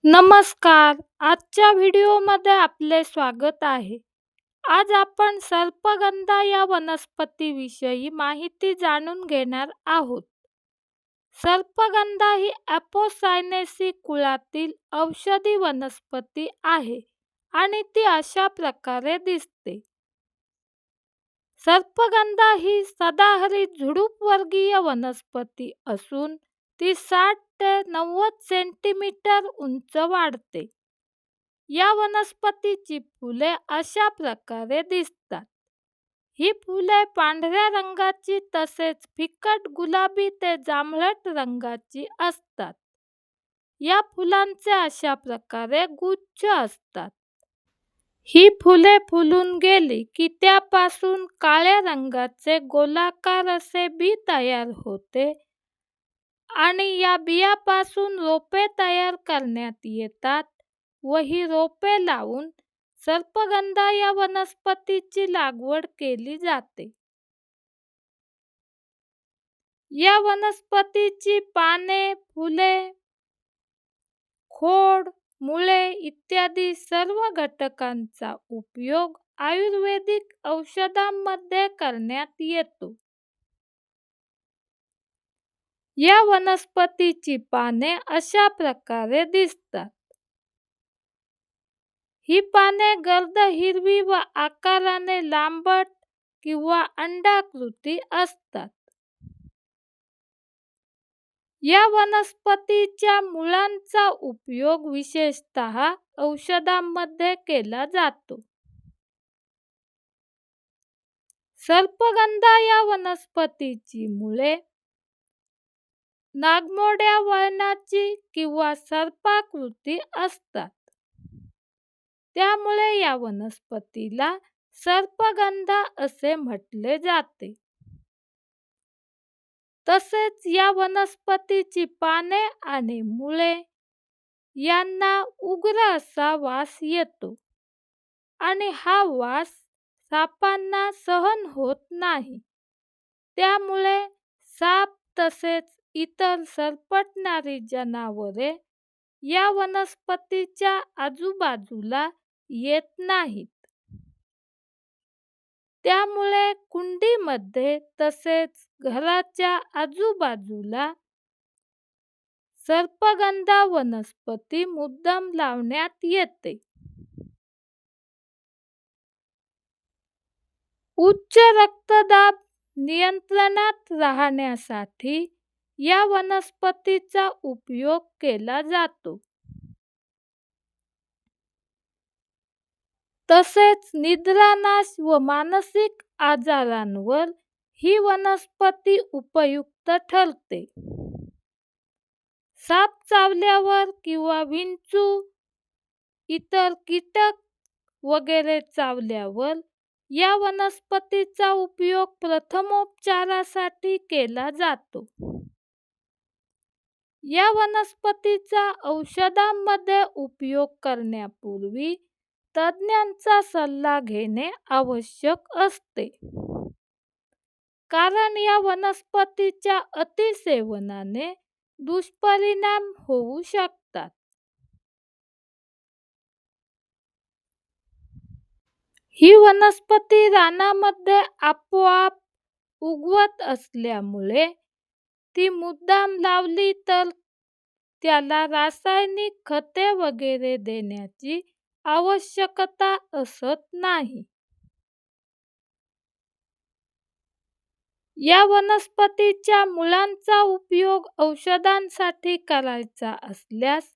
नमस्कार. आजच्या व्हिडिओमध्ये आपले स्वागत आहे. आज आपण सर्पगंधा या वनस्पतीविषयी माहिती जाणून घेणार आहोत. सर्पगंधा ही अपोसायनेसी कुळातील औषधी वनस्पती आहे आणि ती अशा प्रकारे दिसते. सर्पगंधा ही सदाहरित झुडूपवर्गीय वनस्पती असून ती 60 ते 90 सेंटीमीटर उंच वाढते. या वनस्पतीची फुले अशा प्रकारे दिसतात. ही फुले पांढऱ्या रंगाची तसेच फिकट गुलाबी ते जांभळट रंगाची असतात. या फुलांचे अशा प्रकारे गुच्छ असतात. ही फुले फुलून गेली की त्यापासून काळ्या रंगाचे गोलाकार असे बी तयार होते आणि या बियापासून रोपे तयार करण्यात येतात व ही रोपे लावून सर्पगंधा या वनस्पतीची लागवड केली जाते. या वनस्पतीची पाने, फुले, खोड, मुळे इत्यादी सर्व घटकांचा उपयोग आयुर्वेदिक औषधांमध्ये करण्यात येतो. या वनस्पतीची पाने अशा प्रकारे दिसतात. ही पाने गर्द हिरवी व आकाराने लांबट किंवा अंडाकृती असतात. या वनस्पतीच्या मुळांचा उपयोग विशेषतः औषधांमध्ये केला जातो. सर्पगंधा या वनस्पतीची मुळे नागमोड्या वळणाची किंवा सर्पाकृती असतात. त्यामुळे या वनस्पतीला सर्पगंधा असे म्हटले जाते. तसेच या वनस्पतीची पाने आणि मुळे यांना उग्र असा वास येतो आणि हा वास सापांना सहन होत नाही. त्यामुळे साप तसेच इतर सरपटणारी जनावरे या वनस्पतीच्या आजूबाजूला येत नाहीत. त्यामुळे कुंडीमध्ये तसेच घराच्या आजूबाजूला सर्पगंधा वनस्पती मुद्दाम लावण्यात येते. उच्च रक्तदाब नियंत्रणात राहण्यासाठी या वनस्पतीचा उपयोग केला जातो. तसेच निद्रानाश व मानसिक आजारांवर ही वनस्पती उपयुक्त ठरते. साप चावल्यावर किंवा विंचू, इतर कीटक वगैरे चावल्यावर या वनस्पतीचा उपयोग प्रथमोपचारासाठी केला जातो. या वनस्पतीचा औषधांमध्ये उपयोग करण्यापूर्वी तज्ज्ञांचा सल्ला घेणे आवश्यक असते. कारण या वनस्पतीच्या अतिसेवनाने दुष्परिणाम होऊ शकतात. ही वनस्पती रानामध्ये आपोआप उगवत असल्यामुळे ती मुद्दाम लावली तर त्याला रासायनिक खते वगैरे देण्याची आवश्यकता असत नाही. या वनस्पतीच्या मुळांचा उपयोग औषधांसाठी करायचा असल्यास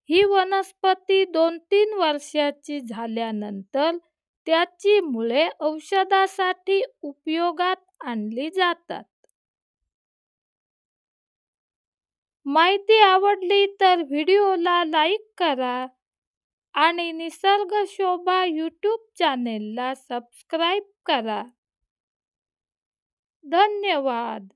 ही वनस्पती 2-3 वर्षाची झाल्यानंतर त्याची मुळे औषधासाठी उपयोगात आणली जातात. माहिती आवडली तर व्हिडिओला लाईक करा आणि निसर्ग शोभा यूट्यूब चॅनेलला सबस्क्राईब करा. धन्यवाद.